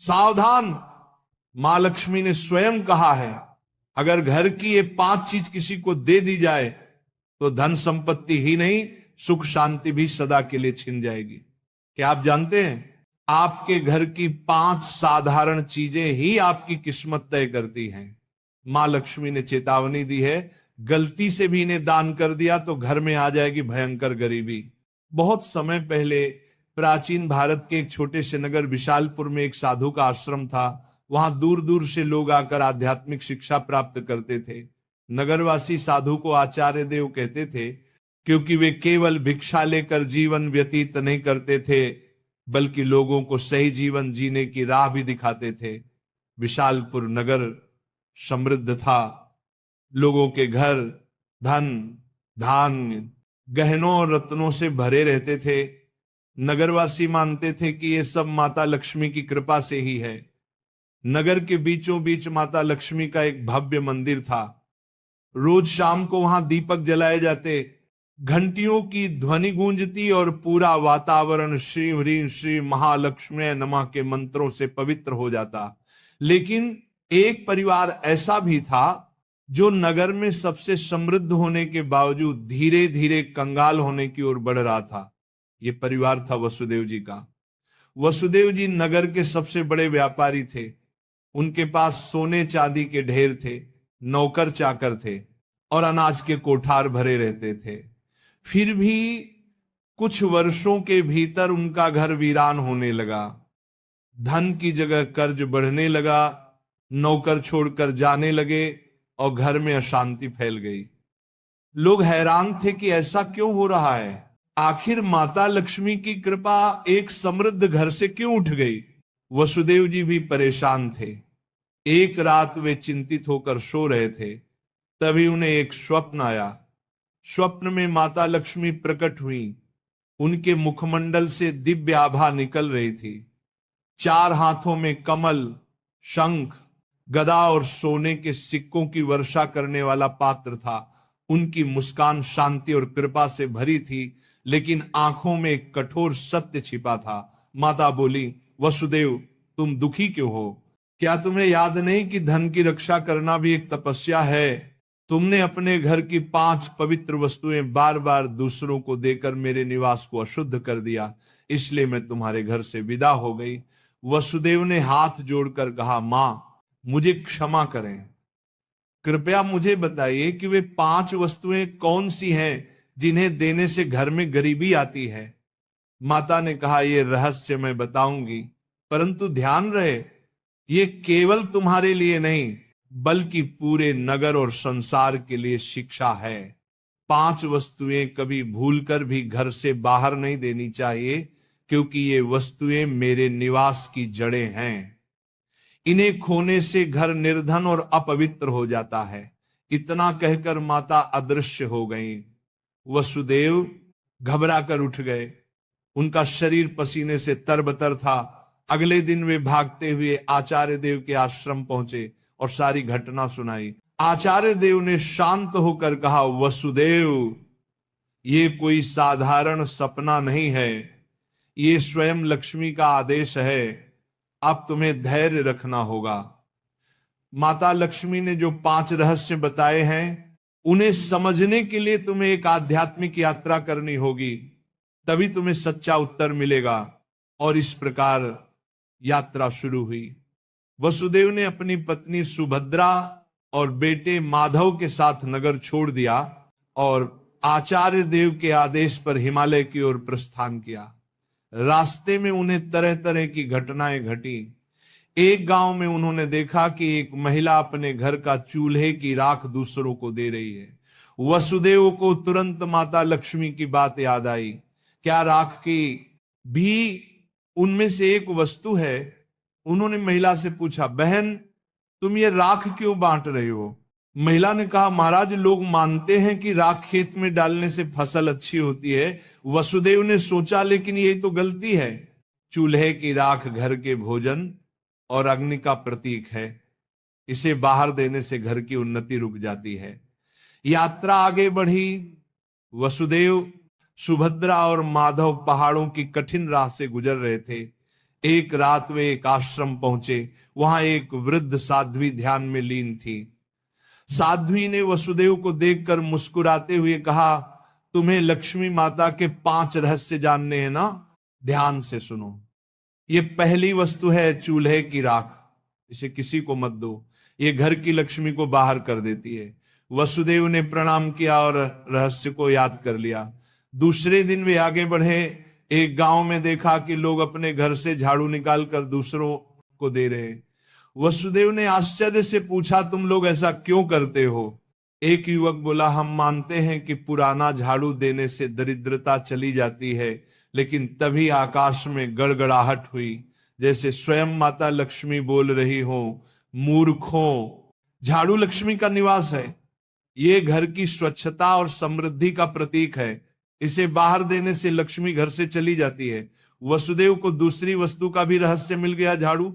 सावधान, मां लक्ष्मी ने स्वयं कहा है, अगर घर की ये 5 चीज किसी को दे दी जाए तो धन संपत्ति ही नहीं, सुख शांति भी सदा के लिए छिन जाएगी। क्या आप जानते हैं, आपके घर की 5 साधारण चीजें ही आपकी किस्मत तय करती हैं। मां लक्ष्मी ने चेतावनी दी है, गलती से भी इन्हें दान कर दिया तो घर में आ जाएगी भयंकर गरीबी। बहुत समय पहले प्राचीन भारत के एक छोटे से नगर विशालपुर में एक साधु का आश्रम था। वहां दूर दूर से लोग आकर आध्यात्मिक शिक्षा प्राप्त करते थे। नगरवासी साधु को आचार्य देव कहते थे, क्योंकि वे केवल भिक्षा लेकर जीवन व्यतीत नहीं करते थे, बल्कि लोगों को सही जीवन जीने की राह भी दिखाते थे। विशालपुर नगर समृद्ध था, लोगों के घर धन, धान्य, गहनों और रत्नों से भरे रहते थे। नगरवासी मानते थे कि यह सब माता लक्ष्मी की कृपा से ही है। नगर के बीचों बीच माता लक्ष्मी का एक भव्य मंदिर था। रोज शाम को वहां दीपक जलाए जाते, घंटियों की ध्वनि गूंजती और पूरा वातावरण श्री ह्रीं श्री महालक्ष्मी नमः के मंत्रों से पवित्र हो जाता। लेकिन एक परिवार ऐसा भी था जो नगर में सबसे समृद्ध होने के बावजूद धीरे धीरे कंगाल होने की ओर बढ़ रहा था। यह परिवार था वसुदेव जी का। वसुदेव जी नगर के सबसे बड़े व्यापारी थे। उनके पास सोने चांदी के ढेर थे, नौकर चाकर थे और अनाज के कोठार भरे रहते थे। फिर भी कुछ वर्षों के भीतर उनका घर वीरान होने लगा। धन की जगह कर्ज बढ़ने लगा, नौकर छोड़कर जाने लगे और घर में अशांति फैल गई। लोग हैरान थे कि ऐसा क्यों हो रहा है, आखिर माता लक्ष्मी की कृपा एक समृद्ध घर से क्यों उठ गई। वसुदेव जी भी परेशान थे। एक रात वे चिंतित होकर सो रहे थे, तभी उन्हें एक स्वप्न आया। स्वप्न में माता लक्ष्मी प्रकट हुई। उनके मुखमंडल से दिव्य आभा निकल रही थी। 4 हाथों में कमल, शंख, गदा और सोने के सिक्कों की वर्षा करने वाला पात्र था। उनकी मुस्कान शांति और कृपा से भरी थी, लेकिन आंखों में एक कठोर सत्य छिपा था। माता बोली, वसुदेव तुम दुखी क्यों हो? क्या तुम्हें याद नहीं कि धन की रक्षा करना भी एक तपस्या है? तुमने अपने घर की 5 पवित्र वस्तुएं बार बार दूसरों को देकर मेरे निवास को अशुद्ध कर दिया, इसलिए मैं तुम्हारे घर से विदा हो गई। वसुदेव ने हाथ जोड़कर कहा, मां मुझे क्षमा करें, कृपया मुझे बताइए कि वे 5 वस्तुएं कौन सी हैं जिन्हें देने से घर में गरीबी आती है। माता ने कहा, यह रहस्य मैं बताऊंगी, परंतु ध्यान रहे ये केवल तुम्हारे लिए नहीं बल्कि पूरे नगर और संसार के लिए शिक्षा है। 5 वस्तुएं कभी भूलकर भी घर से बाहर नहीं देनी चाहिए, क्योंकि ये वस्तुएं मेरे निवास की जड़ें हैं। इन्हें खोने से घर निर्धन और अपवित्र हो जाता है। इतना कहकर माता अदृश्य हो गई। वसुदेव घबरा कर उठ गए। उनका शरीर पसीने से तरबतर था। अगले दिन वे भागते हुए आचार्य देव के आश्रम पहुंचे और सारी घटना सुनाई। आचार्य देव ने शांत होकर कहा, वसुदेव ये कोई साधारण सपना नहीं है, ये स्वयं लक्ष्मी का आदेश है। अब तुम्हें धैर्य रखना होगा। माता लक्ष्मी ने जो 5 रहस्य बताए हैं उन्हें समझने के लिए तुम्हें एक आध्यात्मिक यात्रा करनी होगी, तभी तुम्हें सच्चा उत्तर मिलेगा। और इस प्रकार यात्रा शुरू हुई। वसुदेव ने अपनी पत्नी सुभद्रा और बेटे माधव के साथ नगर छोड़ दिया और आचार्य देव के आदेश पर हिमालय की ओर प्रस्थान किया। रास्ते में उन्हें तरह तरह की घटनाएं घटी। एक गांव में उन्होंने देखा कि एक महिला अपने घर का चूल्हे की राख दूसरों को दे रही है। वसुदेव को तुरंत माता लक्ष्मी की बात याद आई। क्या राख की भी उनमें से एक वस्तु है? उन्होंने महिला से पूछा, बहन तुम ये राख क्यों बांट रही हो? महिला ने कहा, महाराज लोग मानते हैं कि राख खेत में डालने से फसल अच्छी होती है। वसुदेव ने सोचा, लेकिन यही तो गलती है। चूल्हे की राख घर के भोजन और अग्नि का प्रतीक है। इसे बाहर देने से घर की उन्नति रुक जाती है। यात्रा आगे बढ़ी। वसुदेव, सुभद्रा और माधव पहाड़ों की कठिन राह से गुजर रहे थे। एक रात वे एक आश्रम पहुंचे। वहां एक वृद्ध साध्वी ध्यान में लीन थी। साध्वी ने वसुदेव को देखकर मुस्कुराते हुए कहा, तुम्हें लक्ष्मी माता के 5 रहस्य जानने हैं ना? ध्यान से सुनो। ये पहली वस्तु है चूल्हे की राख। इसे किसी को मत दो, ये घर की लक्ष्मी को बाहर कर देती है। वसुदेव ने प्रणाम किया और रहस्य को याद कर लिया। दूसरे दिन वे आगे बढ़े। एक गांव में देखा कि लोग अपने घर से झाड़ू निकालकर दूसरों को दे रहे। वसुदेव ने आश्चर्य से पूछा, तुम लोग ऐसा क्यों करते हो? एक युवक बोला, हम मानते हैं कि पुराना झाड़ू देने से दरिद्रता चली जाती है। लेकिन तभी आकाश में गड़गड़ाहट हुई, जैसे स्वयं माता लक्ष्मी बोल रही हो, मूर्खों, झाड़ू लक्ष्मी का निवास है। ये घर की स्वच्छता और समृद्धि का प्रतीक है। इसे बाहर देने से लक्ष्मी घर से चली जाती है। वसुदेव को दूसरी वस्तु का भी रहस्य मिल गया, झाड़ू।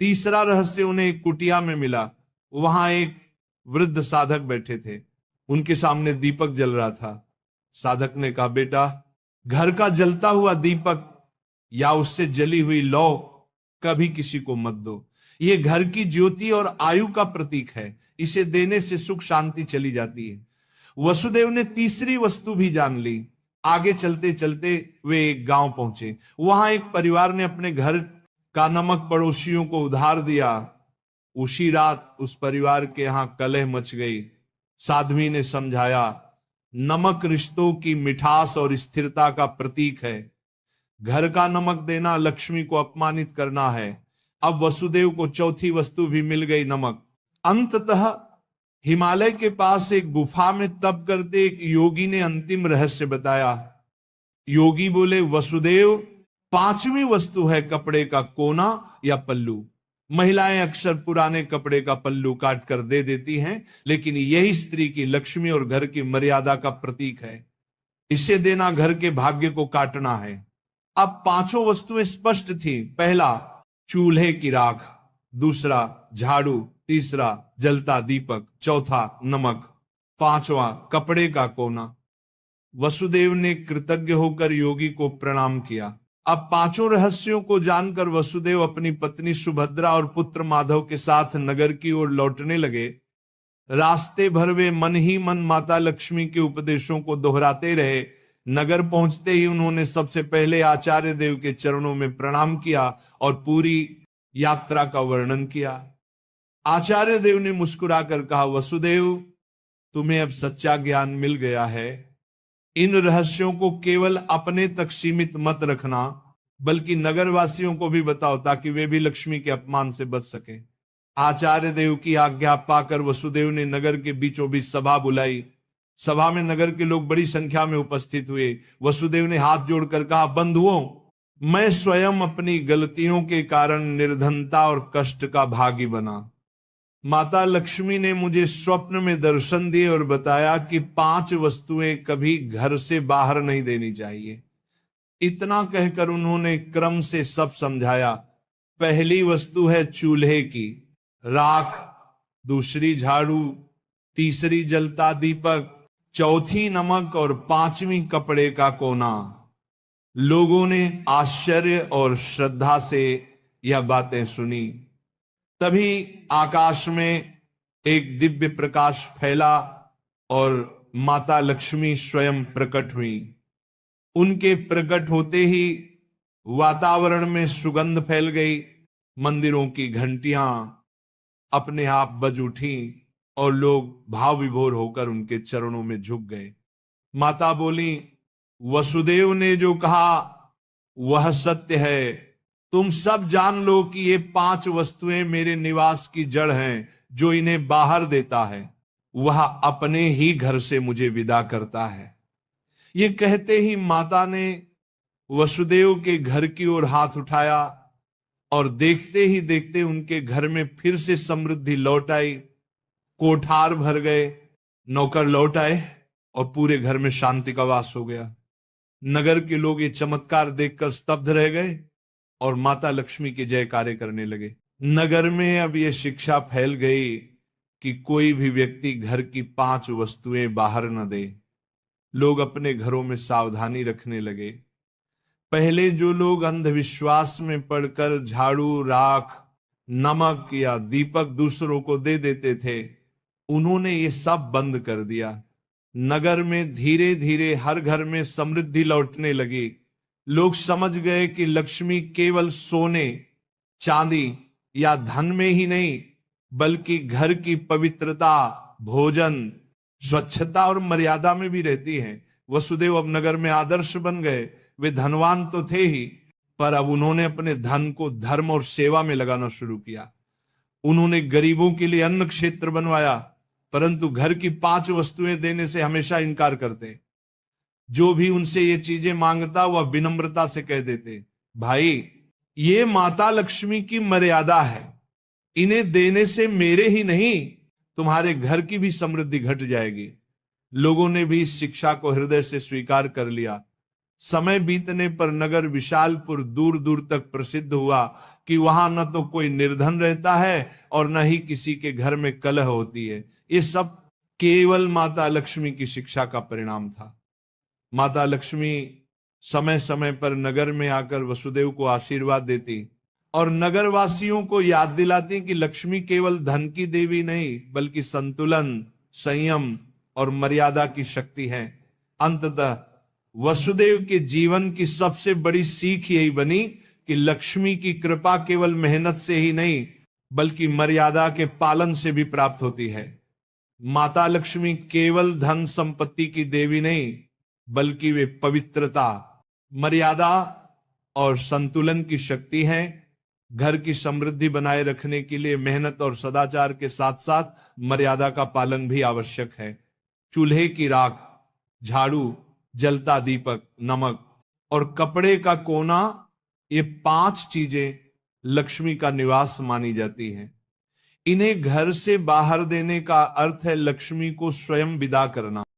तीसरा रहस्य उन्हें एक कुटिया में मिला। वहां एक वृद्ध साधक बैठे थे। उनके सामने दीपक जल रहा था। साधक ने कहा, बेटा, घर का जलता हुआ दीपक या उससे जली हुई लौ कभी किसी को मत दो। ये घर की ज्योति और आयु का प्रतीक है। इसे देने से सुख शांति चली जाती है। वसुदेव ने तीसरी वस्तु भी जान ली। आगे चलते चलते वे एक गांव पहुंचे। वहां एक परिवार ने अपने घर का नमक पड़ोसियों को उधार दिया। उसी रात उस परिवार के यहां कलह मच गई। साध्वी ने समझाया, नमक रिश्तों की मिठास और स्थिरता का प्रतीक है। घर का नमक देना लक्ष्मी को अपमानित करना है। अब वसुदेव को चौथी वस्तु भी मिल गई, नमक। अंततः हिमालय के पास एक गुफा में तप करते एक योगी ने अंतिम रहस्य बताया। योगी बोले, वसुदेव, 5वीं वस्तु है कपड़े का कोना या पल्लू। महिलाएं अक्सर पुराने कपड़े का पल्लू काट कर दे देती हैं, लेकिन यही स्त्री की लक्ष्मी और घर की मर्यादा का प्रतीक है। इसे देना घर के भाग्य को काटना है। अब 5 वस्तुएं स्पष्ट थी। पहला, चूल्हे की राख। दूसरा, झाड़ू। तीसरा, जलता दीपक। चौथा, नमक। 5वां, कपड़े का कोना। वसुदेव ने कृतज्ञ होकर योगी को प्रणाम किया। अब 5 रहस्यों को जानकर वसुदेव अपनी पत्नी सुभद्रा और पुत्र माधव के साथ नगर की ओर लौटने लगे। रास्ते भर वे मन ही मन माता लक्ष्मी के उपदेशों को दोहराते रहे। नगर पहुंचते ही उन्होंने सबसे पहले आचार्य देव के चरणों में प्रणाम किया और पूरी यात्रा का वर्णन किया। आचार्य देव ने मुस्कुराकर कहा, वसुदेव, तुम्हें अब सच्चा ज्ञान मिल गया है। इन रहस्यों को केवल अपने तक सीमित मत रखना, बल्कि नगरवासियों को भी बताओ, ताकि वे भी लक्ष्मी के अपमान से बच सके। आचार्य देव की आज्ञा पाकर वसुदेव ने नगर के बीचों बीच सभा बुलाई। सभा में नगर के लोग बड़ी संख्या में उपस्थित हुए। वसुदेव ने हाथ जोड़कर कहा, बंधुओं, मैं स्वयं अपनी गलतियों के कारण निर्धनता और कष्ट का भागी बना। माता लक्ष्मी ने मुझे स्वप्न में दर्शन दिए और बताया कि 5 वस्तुएं कभी घर से बाहर नहीं देनी चाहिए। इतना कहकर उन्होंने क्रम से सब समझाया। पहली वस्तु है चूल्हे की राख, दूसरी झाड़ू, तीसरी जलता दीपक, चौथी नमक और 5वीं कपड़े का कोना। लोगों ने आश्चर्य और श्रद्धा से यह बातें सुनी। तभी आकाश में एक दिव्य प्रकाश फैला और माता लक्ष्मी स्वयं प्रकट हुई। उनके प्रकट होते ही वातावरण में सुगंध फैल गई। मंदिरों की घंटियां अपने आप बज उठी और लोग भाव विभोर होकर उनके चरणों में झुक गए। माता बोली, वसुदेव ने जो कहा वह सत्य है। तुम सब जान लो कि ये 5 वस्तुएं मेरे निवास की जड़ हैं। जो इन्हें बाहर देता है वह अपने ही घर से मुझे विदा करता है। ये कहते ही माता ने वसुदेव के घर की ओर हाथ उठाया और देखते ही देखते उनके घर में फिर से समृद्धि लौट आई। कोठार भर गए, नौकर लौट आए और पूरे घर में शांति का वास हो गया। नगर के लोग ये चमत्कार देखकर स्तब्ध रह गए और माता लक्ष्मी के जयकारे करने लगे। नगर में अब यह शिक्षा फैल गई कि कोई भी व्यक्ति घर की 5 वस्तुएं बाहर न दे। लोग अपने घरों में सावधानी रखने लगे। पहले जो लोग अंधविश्वास में पड़कर झाड़ू, राख, नमक या दीपक दूसरों को दे देते थे, उन्होंने ये सब बंद कर दिया। नगर में धीरे धीरे हर घर में समृद्धि लौटने लगी। लोग समझ गए कि लक्ष्मी केवल सोने, चांदी या धन में ही नहीं, बल्कि घर की पवित्रता, भोजन, स्वच्छता और मर्यादा में भी रहती है। वसुदेव अब नगर में आदर्श बन गए। वे धनवान तो थे ही, पर अब उन्होंने अपने धन को धर्म और सेवा में लगाना शुरू किया। उन्होंने गरीबों के लिए अन्न क्षेत्र बनवाया, परंतु घर की 5 वस्तुएं देने से हमेशा इनकार करते। जो भी उनसे ये चीजें मांगता वह विनम्रता से कह देते, भाई ये माता लक्ष्मी की मर्यादा है, इन्हें देने से मेरे ही नहीं तुम्हारे घर की भी समृद्धि घट जाएगी। लोगों ने भी इस शिक्षा को हृदय से स्वीकार कर लिया। समय बीतने पर नगर विशालपुर दूर दूर तक प्रसिद्ध हुआ कि वहां न तो कोई निर्धन रहता है और न ही किसी के घर में कलह होती है। ये सब केवल माता लक्ष्मी की शिक्षा का परिणाम था। माता लक्ष्मी समय समय पर नगर में आकर वसुदेव को आशीर्वाद देती और नगरवासियों को याद दिलाती कि लक्ष्मी केवल धन की देवी नहीं, बल्कि संतुलन, संयम और मर्यादा की शक्ति है। अंततः वसुदेव के जीवन की सबसे बड़ी सीख यही बनी कि लक्ष्मी की कृपा केवल मेहनत से ही नहीं, बल्कि मर्यादा के पालन से भी प्राप्त होती है। माता लक्ष्मी केवल धन संपत्ति की देवी नहीं, बल्कि वे पवित्रता, मर्यादा और संतुलन की शक्ति है। घर की समृद्धि बनाए रखने के लिए मेहनत और सदाचार के साथ साथ मर्यादा का पालन भी आवश्यक है। चूल्हे की राख, झाड़ू, जलता दीपक, नमक और कपड़े का कोना, ये 5 चीजें लक्ष्मी का निवास मानी जाती हैं। इन्हें घर से बाहर देने का अर्थ है लक्ष्मी को स्वयं विदा करना।